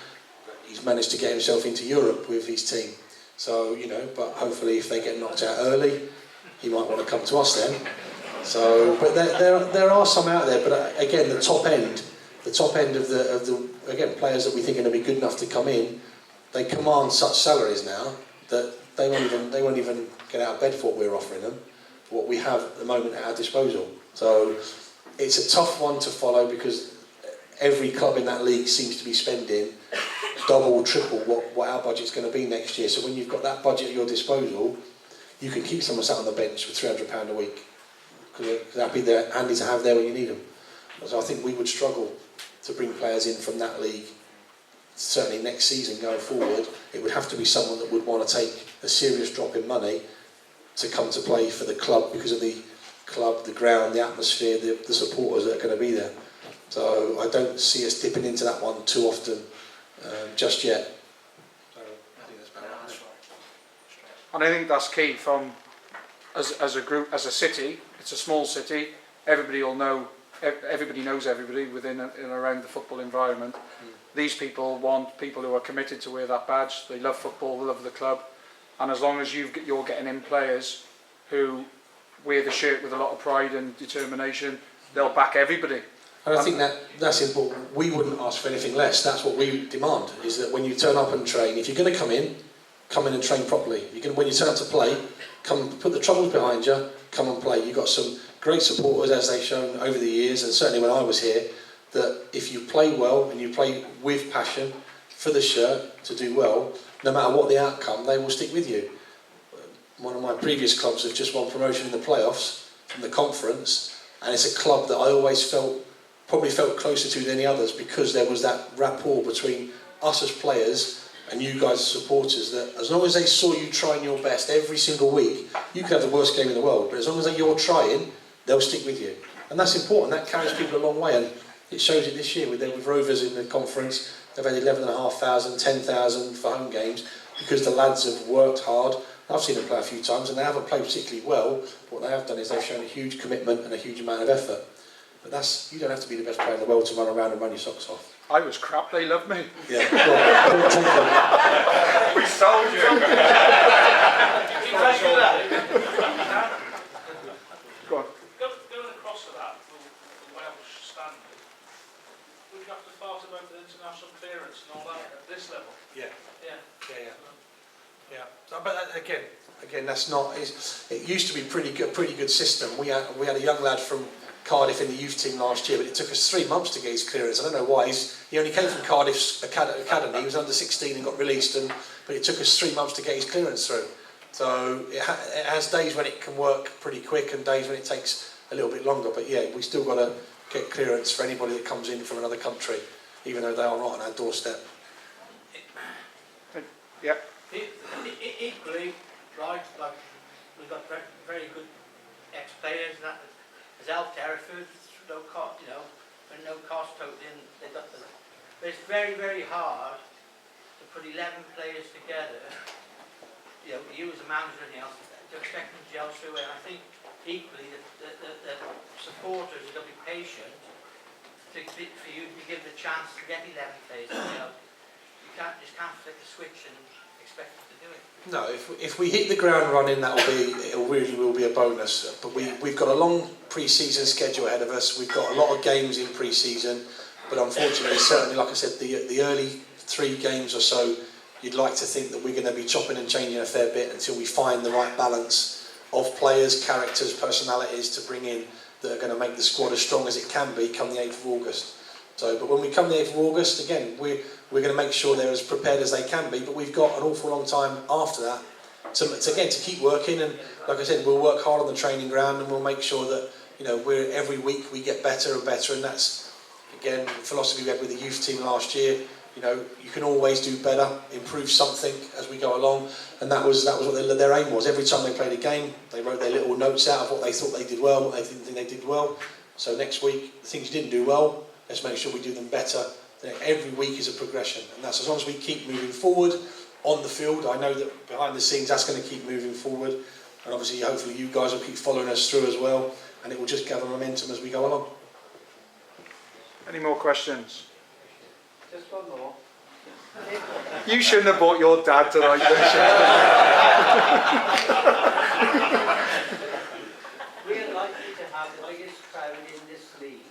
He's managed to get himself into Europe with his team. So, you know, but hopefully if they get knocked out early, he might want to come to us then. So, but there are some out there. But again, the top end of the again, players that we think are going to be good enough to come in, they command such salaries now that they won't even get out of bed for what we're offering them, what we have at the moment at our disposal. So it's a tough one to follow, because every club in that league seems to be spending double, triple what our budget's going to be next year. So when you've got that budget at your disposal, you can keep someone sat on the bench with £300 a week, because they'll be there, handy to have there when you need them. So I think we would struggle to bring players in from that league. Certainly next season going forward, it would have to be someone that would want to take a serious drop in money to come to play for the club, because of the club, the ground, the atmosphere, the supporters that are going to be there. So I don't see us dipping into that one too often just yet. So I think that's about right. And I think that's key from, as a group, as a city. It's a small city. Everybody will know. Everybody knows everybody within and around the football environment. These people want people who are committed to wear that badge. They love football, they love the club, and as long as you're getting in players who wear the shirt with a lot of pride and determination, they'll back everybody. And I think that's important. We wouldn't ask for anything less. That's what we demand, is that when you turn up and train, if you're going to come in and train properly. When you turn up to play, come put the troubles behind you, come and play. You've got some great supporters, as they've shown over the years, and certainly when I was here, that if you play well and you play with passion for the shirt to do well, no matter what the outcome, they will stick with you. One of my previous clubs have just won promotion in the playoffs from the conference, and it's a club that I always probably felt closer to than any others, because there was that rapport between us as players and you guys as supporters, that as long as they saw you trying your best every single week, you could have the worst game in the world, but as long as you're trying, they'll stick with you. And that's important. That carries people a long way, and it shows it this year with Rovers in the conference. They've had 11,500, 10,000 for home games, because the lads have worked hard. I've seen them play a few times, and they haven't played particularly well. But what they have done is they've shown a huge commitment and a huge amount of effort. But you don't have to be the best player in the world to run around and run your socks off. I was crap, they loved me. Yeah, well, take them. We sold you. Go on. Going across Yeah, but again, that's not. It used to be pretty good system. We had a young lad from Cardiff in the youth team last year, but it took us 3 months to get his clearance. I don't know why. He only came from Cardiff's academy. He was under 16 and got released, but it took us 3 months to get his clearance through. So it has days when it can work pretty quick and days when it takes a little bit longer. But yeah, we still got to get clearance for anybody that comes in from another country, even though they are right on our doorstep. Yeah. Equally, right, like we've got very, very good ex-players that has helped Hereford, no cost, for no cost totally, and they've got the. But it's very, very hard to put 11 players together. You as a manager and else to expect them to gel through it. And I think equally the supporters are going to be patient for you to give the chance to get 11 players. You just can't flick a switch and expect them to do it. No, if we hit the ground running, it really will be a bonus. But we've got a long pre-season schedule ahead of us. We've got a lot of games in pre-season, but unfortunately, certainly, like I said, the early 3 games or so, you'd like to think that we're going to be chopping and changing a fair bit until we find the right balance of players, characters, personalities to bring in that are going to make the squad as strong as it can be come the 8th of August. So, but when we come the 8th of August, again, we're going to make sure they're as prepared as they can be, but we've got an awful long time after that to keep working. And like I said, we'll work hard on the training ground and we'll make sure that every week we get better and better. And that's again the philosophy we had with the youth team last year. You can always do better, improve something as we go along, and that was what their aim was. Every time they played a game, they wrote their little notes out of what they thought they did well, what they didn't think they did well. So next week, the things you didn't do well, let's make sure we do them better. Every week is a progression, and that's as long as we keep moving forward on the field. I know that behind the scenes that's going to keep moving forward, and obviously hopefully you guys will keep following us through as well, and it will just gather momentum as we go along. Any more questions? Just one more. You shouldn't have brought your dad tonight. We're likely to have the biggest crowd in this league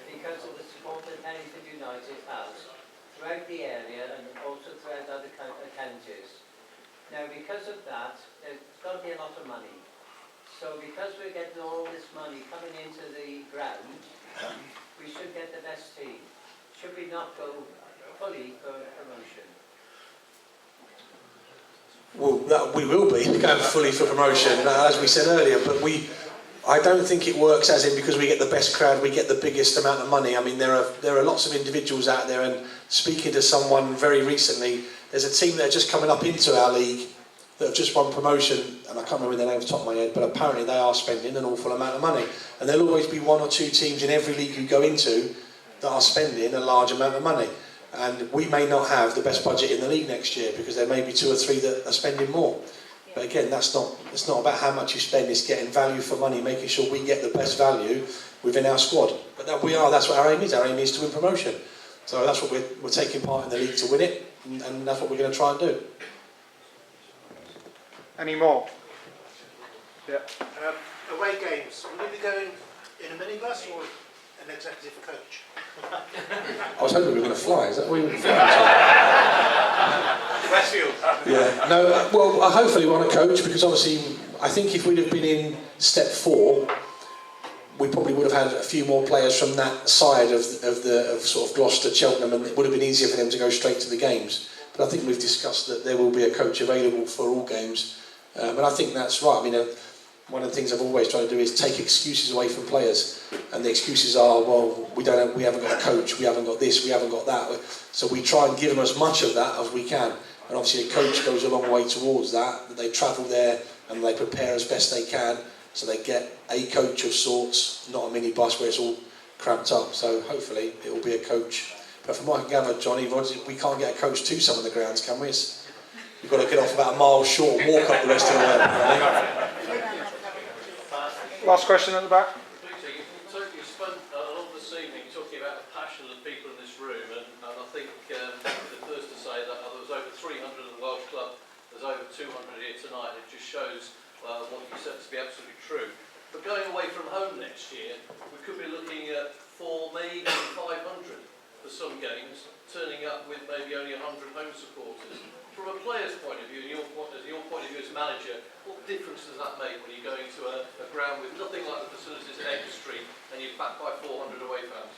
because of the support that Hereford United has throughout the area and also throughout other counties. Now, because of that, there's got to be a lot of money. So because we're getting all this money coming into the ground, we should get the best team. Should we not go fully for promotion? Well, we will be going fully for promotion, as we said earlier, but I don't think it works as in because we get the best crowd, we get the biggest amount of money. I mean, there are lots of individuals out there, and speaking to someone very recently, there's a team that are just coming up into our league that have just won promotion, and I can't remember their name off the top of my head, but apparently they are spending an awful amount of money. And there'll always be 1 or 2 teams in every league you go into that are spending a large amount of money. And we may not have the best budget in the league next year because there may be 2 or 3 that are spending more. But again, it's not about how much you spend, it's getting value for money, making sure we get the best value within our squad. But that's what our aim is. Our aim is to win promotion. So that's what we're taking part in the league to win it, and that's what we're going to try and do. Any more? Yeah. Away games, will you be going in a minibus or an executive coach? I was hoping we were going to fly. Is that what we were going to fly? Westfield. Yeah. No. Well, hopefully we want to coach because obviously I think if we'd have been in step 4, we probably would have had a few more players from that side of sort of Gloucester, Cheltenham, and it would have been easier for them to go straight to the games. But I think we've discussed that there will be a coach available for all games, and I think that's right. I mean, one of the things I've always tried to do is take excuses away from players, and the excuses are, well, we haven't got a coach, we haven't got this, we haven't got that. So we try and give them as much of that as we can, and obviously a coach goes a long way towards that. That they travel there and they prepare as best they can, so they get a coach of sorts, not a minibus where it's all cramped up. So hopefully it will be a coach. But from what I can gather, Johnny, we can't get a coach to some of the grounds, can we? You've got to get off about a mile short and walk up the rest of the way. Last question at the back. Peter, you spent a lot this evening talking about the passion of the people in this room, and I think the first to say that there was over 300 in the Welsh club, there's over 200 here tonight. It just shows what you said to be absolutely true. But going away from home next year, we could be looking at 4, maybe 500 for some games, turning up with maybe only 100 home supporters. From a player's point of view and your point manager, what difference does that make when you go into a ground with nothing like the facilities at Edgar Street and you're backed by 400 away fans?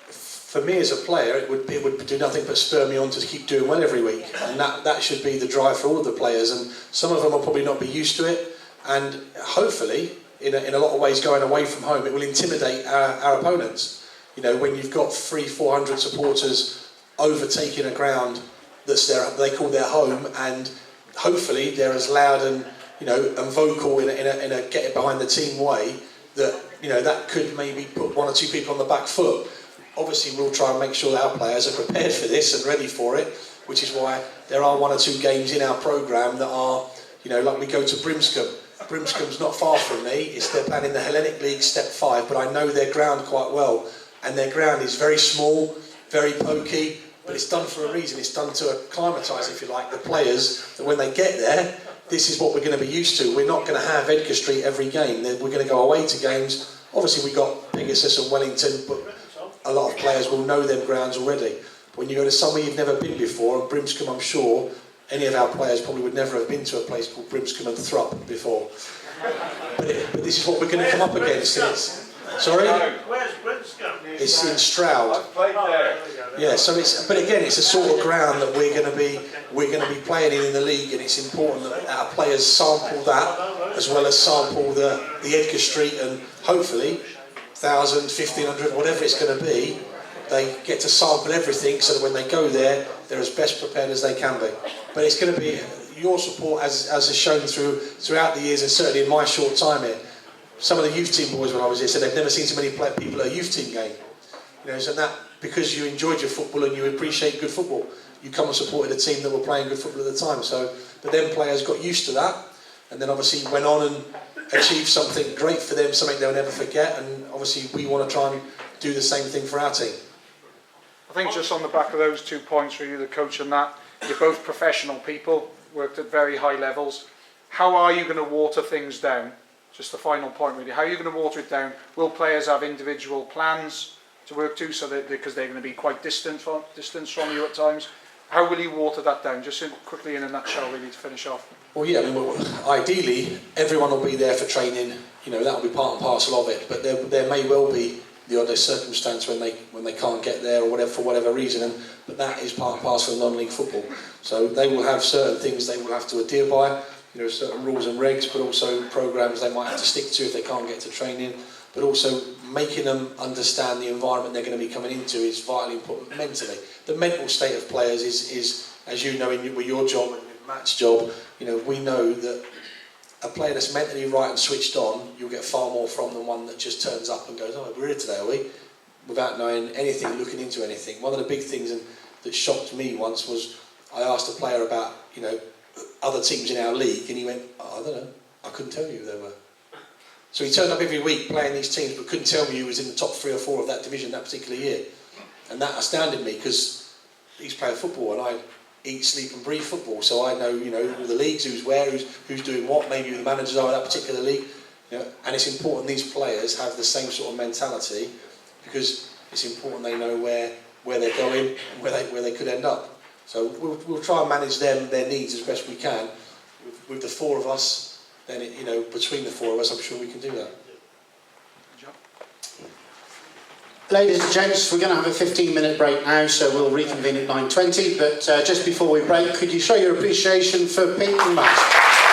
For me as a player, it would do nothing but spur me on to keep doing well every week, and that should be the drive for all of the players. And some of them will probably not be used to it, and hopefully, in a lot of ways, going away from home, it will intimidate our opponents. You know, when you've got 300-400 supporters overtaking a ground that's they call their home, and hopefully they're as loud and and vocal in a get it behind the team way that that could maybe put one or two people on the back foot. Obviously, we'll try and make sure that our players are prepared for this and ready for it, which is why there are one or two games in our programme that are, like we go to Brimscombe. Brimscombe's not far from me. They're playing in the Hellenic League Step 5, but I know their ground quite well. And their ground is very small, very pokey, but it's done for a reason. It's done to acclimatise, if you like, the players, that when they get there, this is what we're going to be used to. We're not going to have Edgar Street every game. We're going to go away to games. Obviously, we've got Pegasus and Wellington, but a lot of players will know them grounds already. When you go to somewhere you've never been before, and Brimscombe, I'm sure any of our players probably would never have been to a place called Brimscombe and Thrupp before. But this is what we're going to come up against. Sorry? Where's Brimscombe? It's in Stroud. I've played there. Yeah, so but again, it's a sort of ground that we're going to be playing in the league, and it's important that our players sample that as well as sample the Edgar Street, and hopefully 1,000, 1,500, whatever it's going to be, they get to sample everything so that when they go there, they're as best prepared as they can be. But it's going to be your support, as is shown throughout the years, and certainly in my short time here. Some of the youth team boys when I was here said they've never seen so many people at a youth team game. So that because you enjoyed your football and you appreciate good football, you come and supported a team that were playing good football at the time. But then players got used to that, and then obviously went on and achieved something great for them, something they'll never forget. And obviously we want to try and do the same thing for our team. I think just on the back of those 2 points for you, the coach, and that, you're both professional people, worked at very high levels. How are you going to water things down? Just the final point really. How are you going to water it down? Will players have individual plans to work to, so that because they're going to be quite distant from you at times? How will you water that down? Just quickly in a nutshell really to finish off. Well, yeah, ideally everyone will be there for training. That will be part and parcel of it. But there may well be the odd circumstance when they can't get there or whatever for whatever reason. But that is part and parcel of non-league football. So they will have certain things they will have to adhere by. Certain rules and regs, but also programmes they might have to stick to if they can't get to training. But also making them understand the environment they're going to be coming into is vitally important mentally. The mental state of players is as you know, with your job and with Matt's job, we know that a player that's mentally right and switched on, you'll get far more from than one that just turns up and goes, oh, we're here today, are we? Without knowing anything, looking into anything. One of the big things that shocked me once was I asked a player about, other teams in our league, and he went, oh, I don't know, I couldn't tell you who they were. So he turned up every week playing these teams, but couldn't tell me who was in the top 3 or 4 of that division that particular year. And that astounded me, because he's playing football, and I eat, sleep and breathe football, so I know, all the leagues, who's where, who's doing what, maybe who the managers are of that particular league. And it's important these players have the same sort of mentality, because it's important they know where they're going and where they could end up. So we'll try and manage their needs as best we can. With the 4 of us, then between the 4 of us, I'm sure we can do that. Ladies and gents, we're going to have a 15-minute break now, so we'll reconvene at 9:20. But just before we break, could you show your appreciation for Pete and Matt?